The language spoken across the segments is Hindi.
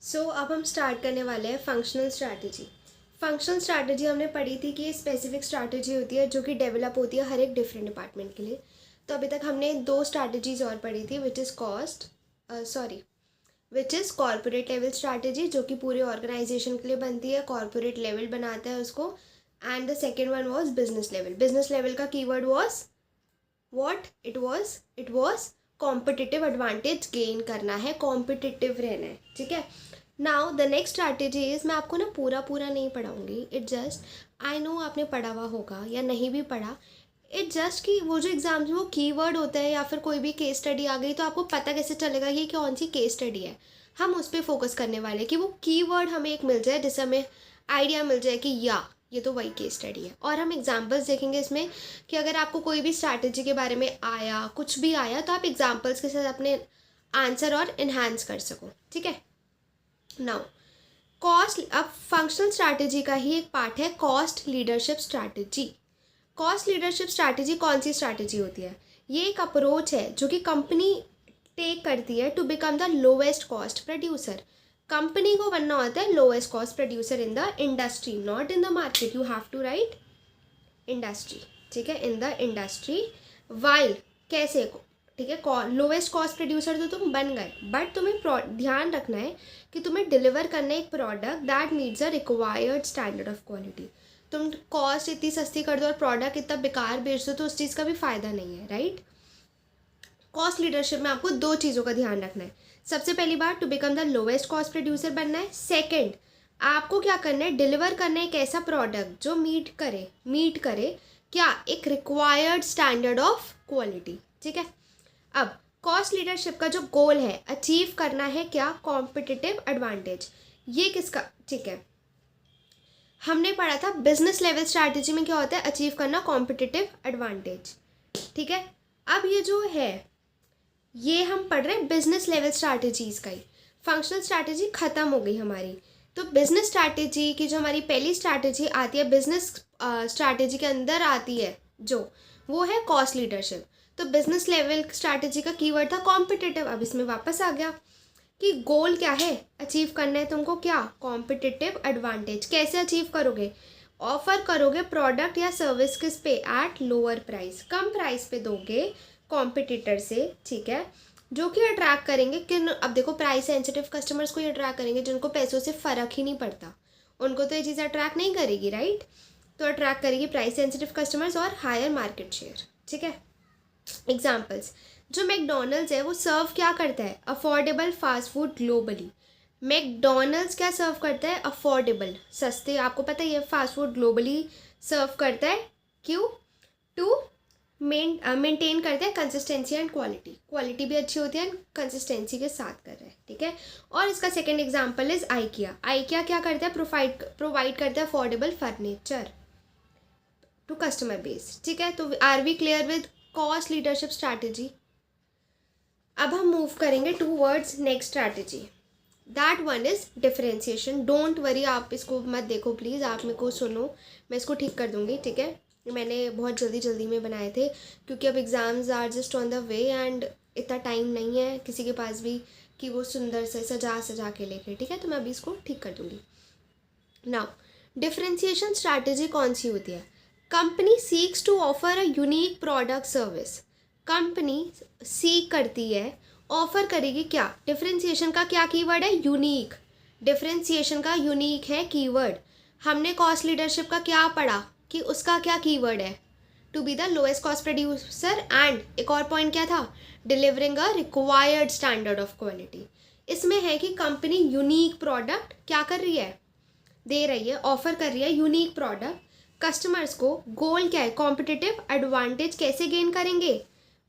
अब हम स्टार्ट करने वाले हैं फंक्शनल स्ट्रैटेजी। फंक्शनल स्ट्रैटेजी हमने पढ़ी थी कि स्पेसिफिक स्ट्रैटेजी होती है जो कि डेवलप होती है हर एक डिफरेंट डिपार्टमेंट के लिए। तो अभी तक हमने दो स्ट्रैटेजीज और पढ़ी थी which is corporate level strategy, जो कि पूरे ऑर्गेनाइजेशन के लिए बनती है, कॉर्पोरेट लेवल बनाता है उसको। And the second one was business level. Business level का keyword was what it was competitive advantage gain करना है, कॉम्पिटिटिव रहना है, ठीक है। Now the next strategy is, मैं आपको ना पूरा नहीं पढ़ाऊंगी, इट जस्ट आई नो आपने पढ़ा हुआ होगा या नहीं भी पढ़ा। इट जस्ट कि वो जो एग्जाम्स में वो कीवर्ड होता है या फिर कोई भी केस स्टडी आ गई तो आपको पता कैसे चलेगा कि कौन सी केस स्टडी है। हम उस पर फोकस करने वाले हैं कि वो कीवर्ड हमें एक मिल जाए जिससे हमें आइडिया मिल जाए कि या ये तो वही केस स्टडी है। और हम एग्जाम्पल्स देखेंगे इसमें कि अगर आपको कोई भी स्ट्रैटेजी के बारे में आया, कुछ भी आया, तो आप एग्जाम्पल्स के साथ अपने आंसर और इन्हांस कर सको, ठीक है। नाउ कॉस्ट, अब फंक्शनल स्ट्रैटेजी का ही एक पार्ट है cost leadership strategy. Cost leadership strategy कौन सी स्ट्रैटेजी होती है? ये एक अप्रोच है जो कि कंपनी टेक करती है to become the lowest cost producer. Company को बनना होता है lowest cost producer in the industry, not in the market. You have to write industry, ठीक है, इन द इंडस्ट्री। वाइल कैसे, ठीक है, लोवेस्ट कॉस्ट प्रोड्यूसर तो तुम बन गए, बट तुम्हें ध्यान रखना है कि तुम्हें डिलीवर करना है एक product that meets a required standard of quality. तुम कॉस्ट इतनी सस्ती कर दो और प्रोडक्ट इतना बेकार बेच दो तो उस चीज़ का भी फ़ायदा नहीं है, राइट। कॉस्ट लीडरशिप में आपको दो चीज़ों का ध्यान रखना है। सबसे पहली बात, to become the lowest cost producer बनना है। सेकंड, आपको क्या करना है, डिलीवर करना है एक ऐसा प्रोडक्ट जो मीट करे क्या, एक रिक्वायर्ड स्टैंडर्ड ऑफ क्वालिटी, ठीक है। अब कॉस्ट लीडरशिप का जो गोल है, अचीव करना है क्या, कॉम्पिटिटिव एडवांटेज। ये किसका, ठीक है, हमने पढ़ा था बिजनेस लेवल स्ट्रैटेजी में क्या होता है, अचीव करना कॉम्पिटिटिव एडवांटेज, ठीक है। अब ये जो है, ये हम पढ़ रहे हैं बिजनेस लेवल स्ट्रैटेजीज का ही। फंक्शनल स्ट्रैटेजी खत्म हो गई हमारी। तो बिजनेस स्ट्रैटेजी की जो हमारी पहली स्ट्रैटेजी आती है, बिजनेस स्ट्रैटेजी के अंदर आती है जो, वो है कॉस्ट लीडरशिप। तो बिजनेस लेवल स्ट्रैटेजी का कीवर्ड था कॉम्पिटिटिव। अब इसमें वापस आ गया कि गोल क्या है, अचीव करना है तुमको क्या, कॉम्पिटिटिव एडवांटेज। कैसे अचीव करोगे, ऑफर करोगे प्रोडक्ट या सर्विस किस पे, at lower price, come price पे दोगे कॉम्पिटिटर से, ठीक है, जो कि अट्रैक्ट करेंगे किन, अब देखो प्राइस सेंसिटिव कस्टमर्स को ही अट्रैक्ट करेंगे जिनको पैसों से फ़र्क ही नहीं पड़ता, उनको तो ये चीज़ अट्रैक्ट नहीं करेगी, राइट। तो अट्रैक्ट करेगी प्राइस सेंसिटिव कस्टमर्स और हायर मार्केट शेयर, ठीक है। एग्जाम्पल्स, जो मैकडोनल्ड्स है वो सर्व क्या करता है, affordable fast food globally. McDonald's क्या सर्व करता है, अफोर्डेबल, सस्ते, आपको पता ही है, फास्ट फूड ग्लोबली सर्व करता है, क्यों, टू मेंटेन करते हैं कंसिस्टेंसी एंड क्वालिटी भी अच्छी होती है, कंसिस्टेंसी के साथ कर रहे हैं, ठीक है। और इसका सेकंड एग्जांपल इज आइकिया क्या करता है, प्रोवाइड करता है affordable furniture to customer base, ठीक है। तो are we clear with cost leadership strategy. अब हम मूव करेंगे towards next strategy, that one is differentiation. Don't worry, आप इसको मत देखो प्लीज़, आप मेरे को सुनो, मैं इसको ठीक कर दूंगी, ठीक है। मैंने बहुत जल्दी में बनाए थे क्योंकि अब exams are just on the way and इतना टाइम नहीं है किसी के पास भी कि वो सुंदर से सजा के लेके, ठीक है। तो मैं अभी इसको ठीक कर दूंगी। नाउ डिफरेंशिएशन स्ट्रैटेजी कौन सी होती है, company seeks to offer a unique product service. Company seek करती है, ऑफर करेगी क्या, डिफरेंशिएशन का क्या कीवर्ड है, यूनिक। डिफरेंशिएशन का यूनिक है कीवर्ड। हमने कॉस्ट लीडरशिप का क्या पढ़ा कि उसका क्या कीवर्ड है, to be the lowest cost producer, and एक और पॉइंट क्या था, delivering a required standard of quality. इसमें है कि कंपनी यूनिक प्रोडक्ट क्या कर रही है, दे रही है, ऑफर कर रही है यूनिक प्रोडक्ट कस्टमर्स को। गोल क्या है, कॉम्पिटिटिव एडवांटेज कैसे गेन करेंगे,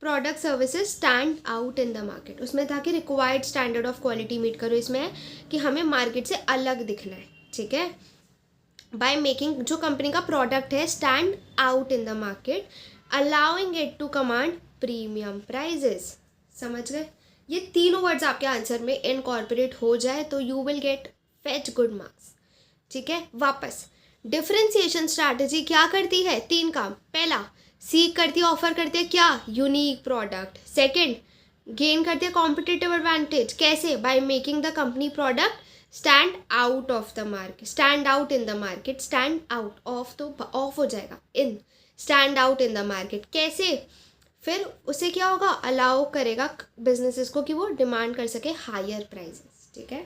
product services stand out in the market. उसमें था कि required standard of quality meet करो, इसमें है कि हमें मार्केट से अलग दिखना है, ठीक है, बाय मेकिंग, जो कंपनी का प्रोडक्ट है stand out in the market, allowing it to command premium prices. समझ गए, ये तीनों वर्ड्स आपके आंसर में इनकॉर्पोरेट हो जाए तो you will get fetch good marks, ठीक है। वापस, डिफरेंशिएशन स्ट्रैटेजी क्या करती है, तीन काम, पहला सीक करती है, ऑफर करती है क्या, यूनिक प्रोडक्ट। सेकंड, गेन करती है कॉम्पिटिटिव एडवांटेज। कैसे? By making the company product stand out of the market, stand out in the market, stand out of तो ऑफ हो जाएगा, in, stand out in the market. कैसे? फिर उसे क्या होगा, अलाउ करेगा बिजनेसेस को कि वो डिमांड कर सके हायर प्राइसेस। ठीक है,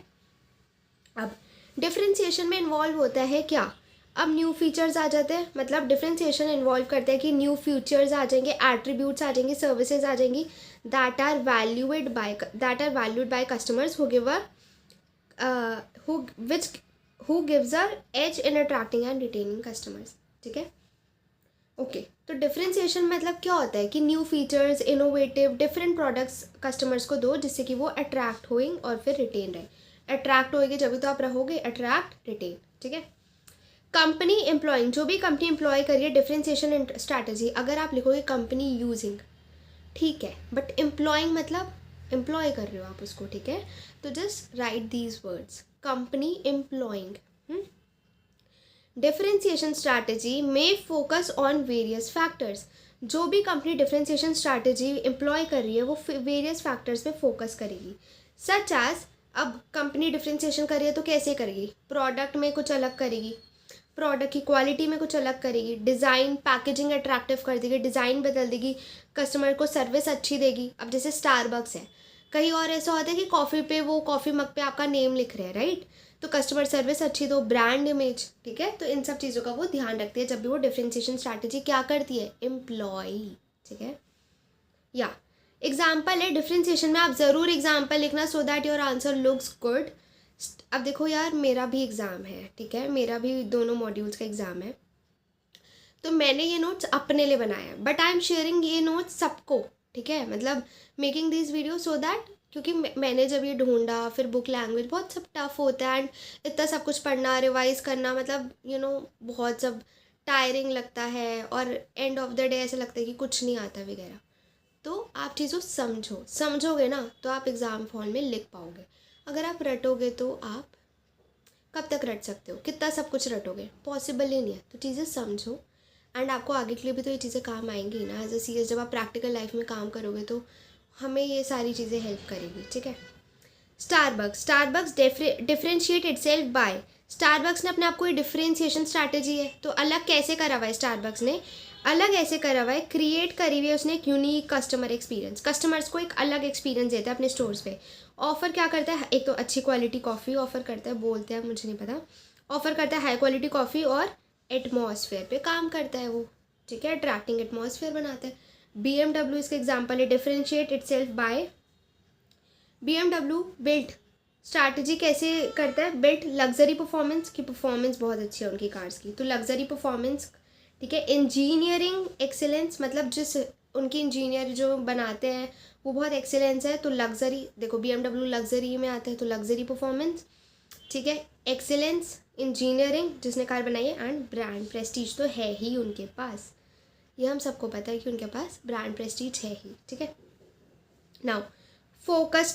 अब डिफरेंशिएशन में इन्वॉल्व होता है क्या, अब न्यू फीचर्स आ जाते हैं, मतलब डिफरेंशिएशन इन्वॉल्व करते हैं कि न्यू फीचर्स आ जाएंगे, एट्रीब्यूट्स आ जाएंगी, सर्विसेज आ जाएंगी that are valued by customers who gives a edge in attracting and retaining customers. ठीक है, ओके तो डिफरेंशिएशन मतलब क्या होता है कि new features, innovative different products customers को दो जिससे कि वो अट्रैक्ट होएंगे और फिर रिटेन रहे। अट्रैक्ट होएंगे जब तो आप रहोगे, अट्रैक्ट, रिटेन। ठीक है, कंपनी एम्प्लॉइंग, जो भी कंपनी एम्प्लॉय करिए डिफरेंशिएशन स्ट्रैटेजी, अगर आप लिखोगे कंपनी यूजिंग, ठीक है, बट एम्प्लॉइंग मतलब एम्प्लॉय कर रहे हो आप उसको। ठीक है, तो just right these words, company employing. Differentiation strategy में फोकस ऑन वेरियस फैक्टर्स, जो भी कंपनी डिफरेंशिएशन स्ट्रैटेजी एम्प्लॉय कर रही है वो वेरियस फैक्टर्स पे फोकस करेगी। सच एज, अब कंपनी डिफरेंशिएशन कर रही है तो कैसे करेगी, प्रोडक्ट में कुछ अलग करेगी, प्रोडक्ट की क्वालिटी में कुछ अलग करेगी, डिज़ाइन पैकेजिंग अट्रैक्टिव कर देगी, डिज़ाइन बदल देगी, कस्टमर को सर्विस अच्छी देगी। अब जैसे स्टारबक्स है, कहीं और ऐसा होता है कि कॉफ़ी पे वो कॉफ़ी मग पे आपका नेम लिख रहे हैं, राइट, तो कस्टमर सर्विस अच्छी दो, ब्रांड इमेज। ठीक है, तो इन सब चीज़ों का वो ध्यान रखती है जब भी वो डिफरेंशिएशन स्ट्रैटेजी क्या करती है, एम्प्लॉय। ठीक है, या एग्जाम्पल है डिफरेंशिएशन में, आप ज़रूर एग्जाम्पल लिखना so that your answer looks good. अब देखो यार, मेरा भी एग्ज़ाम है, ठीक है, मेरा भी दोनों मॉड्यूल्स का एग्ज़ाम है, तो मैंने ये नोट्स अपने लिए बनाया है, बट आई एम शेयरिंग ये नोट्स सबको। ठीक है, मतलब making this video so that, क्योंकि मैंने जब ये ढूंढा, फिर बुक लैंग्वेज बहुत सब टफ होता है एंड इतना सब कुछ पढ़ना, रिवाइज करना, मतलब बहुत सब टायरिंग लगता है और एंड ऑफ द डे ऐसा लगता है कि कुछ नहीं आता वगैरह। तो आप चीज़ों समझोगे ना तो आप एग्ज़ाम हॉल में लिख पाओगे। अगर आप रटोगे तो आप कब तक रट सकते हो, कितना सब कुछ रटोगे, पॉसिबल ही नहीं है। तो चीज़ें समझो एंड आपको आगे के लिए भी तो ये चीज़ें काम आएंगी ना, एज अ सीएस जब आप प्रैक्टिकल लाइफ में काम करोगे तो हमें ये सारी चीज़ें हेल्प करेगी। ठीक है, Starbucks differentiate itself by, Starbucks ने अपने आप को डिफरेंशिएशन स्ट्रैटेजी है, तो अलग कैसे करा हुआ है स्टारबक्स ने, अलग ऐसे करा हुआ है, क्रिएट करी हुई है उसने एक यूनिक कस्टमर एक्सपीरियंस, कस्टमर्स को एक अलग एक्सपीरियंस देता है अपने स्टोर्स पे। ऑफर क्या करता है, एक तो अच्छी क्वालिटी कॉफ़ी ऑफर करता है, बोलते हैं मुझे नहीं पता, ऑफर करता है हाई क्वालिटी कॉफ़ी और एटमॉस्फेयर पे काम करता है वो। ठीक है, अट्रैक्टिंग एटमॉस्फेयर बनाता है। BMW इसका एग्जाम्पल है, differentiate itself by, BMW built strategy कैसे करता है, बिल्ट लग्जरी परफॉर्मेंस की, परफॉर्मेंस बहुत अच्छी है उनकी कार्स की, तो लग्जरी परफॉर्मेंस। ठीक है, इंजीनियरिंग एक्सेलेंस, मतलब जिस उनकी इंजीनियर जो बनाते हैं वो बहुत एक्सेलेंस है, तो लग्जरी, देखो BMW लग्जरी में आता है तो लग्जरी परफॉर्मेंस। ठीक है, एक्सेलेंस, इंजीनियरिंग जिसने कार बनाई है, एंड ब्रांड प्रेस्टीज तो है ही उनके पास, ये हम सबको पता है कि उनके पास ब्रांड प्रेस्टीज है ही। ठीक है, नाउ फोकस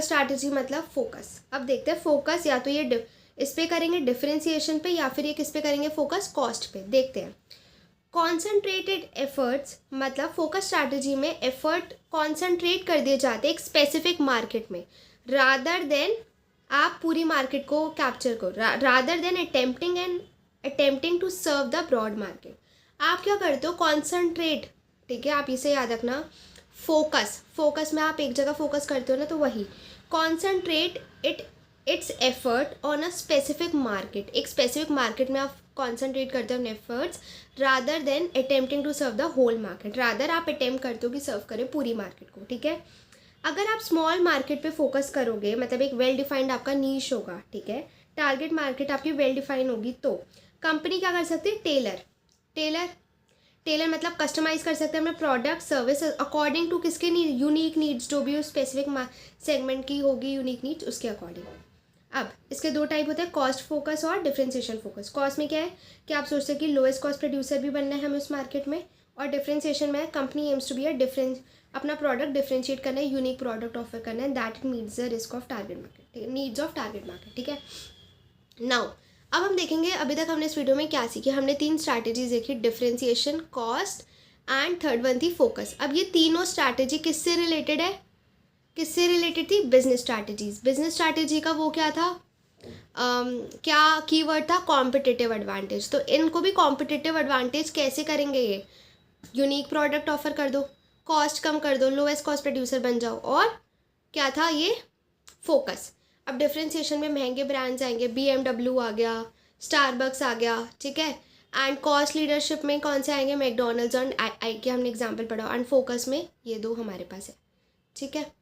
स्ट्रैटेजी मतलब फोकस। अब देखते हैं फोकस या तो ये इस पे करेंगे डिफरेंशिएशन पे, या फिर ये किस पे करेंगे, फोकस कॉस्ट पे। देखते हैं, कॉन्सेंट्रेटेड एफर्ट्स मतलब फोकस स्ट्रैटेजी में एफर्ट कॉन्सेंट्रेट कर दिए जाते हैं एक स्पेसिफिक मार्केट में, रादर देन आप पूरी मार्केट को कैप्चर करो, rather than attempting to serve the broad market. आप क्या करते हो, कॉन्सेंट्रेट। ठीक है, आप इसे याद रखना, फोकस में आप एक जगह फोकस करते हो ना, तो वही concentrate its effort on a specific market, एक स्पेसिफिक मार्केट में आप कॉन्सेंट्रेट करते हो अपने efforts, rather than attempting to serve the whole market, rather आप अटेम्प्ट करते हो कि सर्व करें पूरी मार्केट को। ठीक है, अगर आप स्मॉल मार्केट पे फोकस करोगे, मतलब एक वेल डिफाइंड आपका नीश होगा, ठीक है, टारगेट मार्केट आपकी वेल डिफाइंड होगी, तो कंपनी क्या कर सकती है, टेलर मतलब कस्टमाइज कर सकते हैं अपने प्रोडक्ट सर्विस अकॉर्डिंग टू किसके यूनिक नीड्स, जो भी स्पेसिफिक सेगमेंट की होगी यूनिक नीड्स उसके अकॉर्डिंग। अब इसके दो टाइप होते हैं, कॉस्ट फोकस और डिफरेंशिएशन फोकस। कॉस्ट में क्या है कि आप सोचते हैं कि लोएस्ट कॉस्ट प्रोड्यूसर भी बनना है हमें उस मार्केट में, और डिफरेंशिएशन में कंपनी एम्स टू बी अपना प्रोडक्ट डिफरेंशिएट करना है, यूनिक प्रोडक्ट ऑफर करना है, that meets the risk of target market, needs of target market. ठीक है, नाउ अब हम देखेंगे, अभी तक हमने इस वीडियो में क्या सीखी, हमने 3 स्ट्रैटेजीज देखी, differentiation, cost and third one थी फोकस। अब ये तीनों स्ट्रैटेजी किससे रिलेटेड है, किससे रिलेटेड थी? Business strategies. बिजनेस स्ट्रैटेजी का वो क्या था, क्या कीवर्ड था? Competitive advantage. तो इनको भी कॉम्पिटिटिव एडवांटेज कैसे करेंगे? ये यूनिक प्रोडक्ट ऑफर कर दो, कॉस्ट कम कर दो, लोएस्ट कॉस्ट प्रोड्यूसर बन जाओ, और क्या था ये? फोकस। अब डिफ्रेंसिएशन में महंगे ब्रांड्स आएंगे, BMW आ गया, स्टारबक्स आ गया, ठीक है। एंड कॉस्ट लीडरशिप में कौन से आएंगे? मैकडोनल्ड्स और आई के हमने एग्जाम्पल पढ़ा, एंड फोकस में ये दो हमारे पास है, ठीक है।